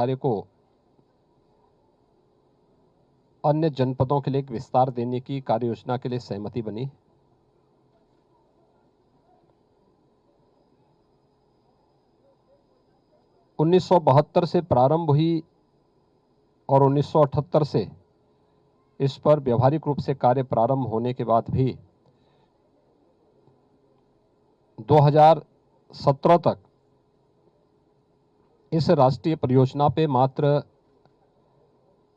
कार्य को अन्य जनपदों के लिए एक विस्तार देने की कार्य योजना के लिए सहमति बनी। उन्नीस से प्रारंभ हुई और 1978 से इस पर व्यवहारिक रूप से कार्य प्रारंभ होने के बाद भी 2017 तक इस राष्ट्रीय परियोजना पे मात्र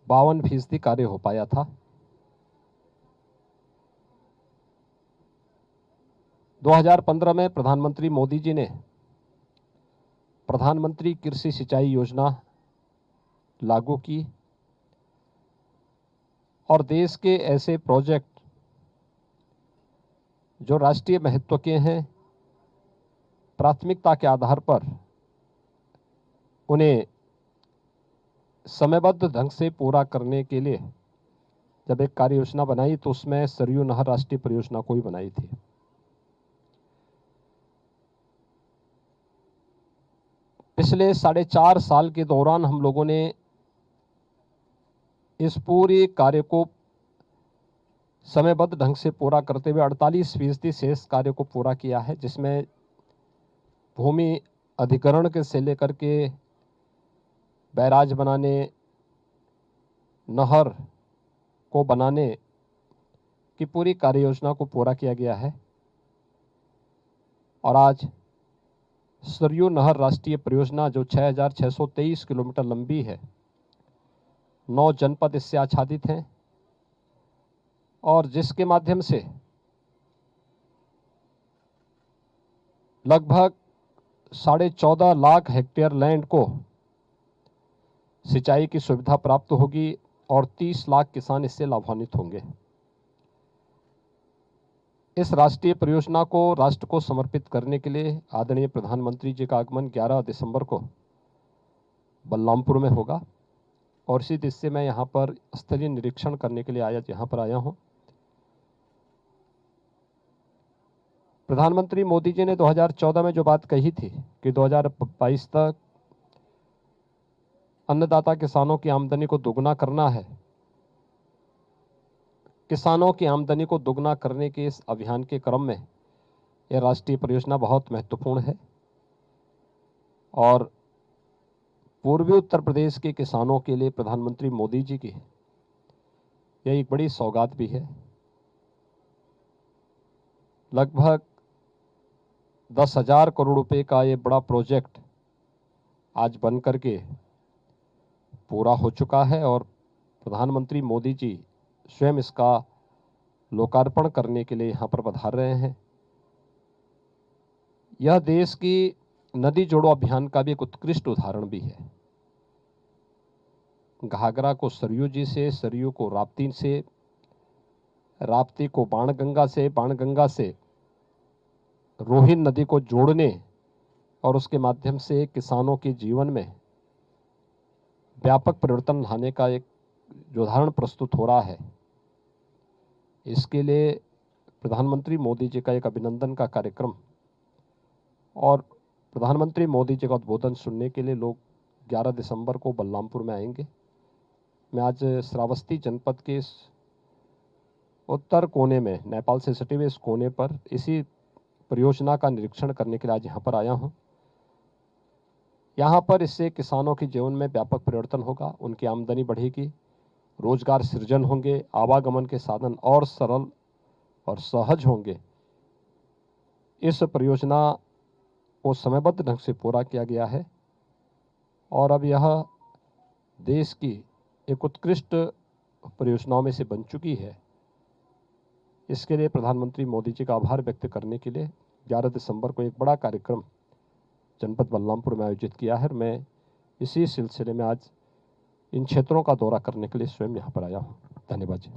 52% कार्य हो पाया था। 2015 में प्रधानमंत्री मोदी जी ने प्रधानमंत्री कृषि सिंचाई योजना लागू की और देश के ऐसे प्रोजेक्ट जो राष्ट्रीय महत्व के हैं, प्राथमिकता के आधार पर उन्हें समयबद्ध ढंग से पूरा करने के लिए जब एक कार्य योजना बनाई तो उसमें सरयू नहर राष्ट्रीय परियोजना को ही बनाई थी। पिछले 4.5 साल के दौरान हम लोगों ने इस पूरे कार्य को समयबद्ध ढंग से पूरा करते हुए 48% शेष कार्य को पूरा किया है, जिसमें भूमि अधिग्रहण के से लेकर के बैराज बनाने, नहर को बनाने की पूरी कार्य योजना को पूरा किया गया है। और आज सरयू नहर राष्ट्रीय परियोजना जो 6,623 किलोमीटर लंबी है, 9 जनपद इससे आच्छादित हैं और जिसके माध्यम से लगभग 14.5 लाख हेक्टेयर लैंड को सिंचाई की सुविधा प्राप्त होगी और 30 लाख किसान इससे लाभान्वित होंगे। इस राष्ट्रीय परियोजना को राष्ट्र को समर्पित करने के लिए आदरणीय प्रधानमंत्री जी का आगमन 11 दिसंबर को बलरामपुर में होगा और इसी दिशा से मैं यहाँ पर स्थलीय निरीक्षण करने के लिए यहाँ पर आया हूँ। प्रधानमंत्री मोदी जी ने 2014 में जो बात कही थी कि 2022 तक अन्नदाता किसानों की आमदनी को दोगुना करना है, किसानों की आमदनी को दोगुना करने के इस अभियान के क्रम में यह राष्ट्रीय परियोजना बहुत महत्वपूर्ण है और पूर्वी उत्तर प्रदेश के किसानों के लिए प्रधानमंत्री मोदी जी की यह एक बड़ी सौगात भी है। लगभग 10,000 करोड़ रुपए का ये बड़ा प्रोजेक्ट आज बन करके पूरा हो चुका है और प्रधानमंत्री मोदी जी स्वयं इसका लोकार्पण करने के लिए यहाँ पर पधार रहे हैं। यह देश की नदी जोड़ो अभियान का भी एक उत्कृष्ट उदाहरण भी है। घाघरा को सरयू जी से, सरयू को राप्ती से, राप्ती को बाणगंगा से, बाणगंगा से रोहिन नदी को जोड़ने और उसके माध्यम से किसानों के जीवन में व्यापक परिवर्तन लाने का एक उदाहरण प्रस्तुत हो रहा है। इसके लिए प्रधानमंत्री मोदी जी का एक अभिनंदन का कार्यक्रम और प्रधानमंत्री मोदी जी का उद्बोधन सुनने के लिए लोग 11 दिसंबर को बलरामपुर में आएंगे। मैं आज श्रावस्ती जनपद के इस उत्तर कोने में, नेपाल से सटे हुए इस कोने पर इसी परियोजना का निरीक्षण करने के लिए आज यहाँ पर आया हूँ। यहाँ पर इससे किसानों के जीवन में व्यापक परिवर्तन होगा, उनकी आमदनी बढ़ेगी, रोजगार सृजन होंगे, आवागमन के साधन और सरल और सहज होंगे। इस परियोजना को समयबद्ध ढंग से पूरा किया गया है और अब यह देश की एक उत्कृष्ट परियोजनाओं में से बन चुकी है। इसके लिए प्रधानमंत्री मोदी जी का आभार व्यक्त करने के लिए 11 दिसंबर को एक बड़ा कार्यक्रम जनपद बलरामपुर में आयोजित किया है। मैं इसी सिलसिले में आज इन क्षेत्रों का दौरा करने के लिए स्वयं यहाँ पर आया हूँ। धन्यवाद जी।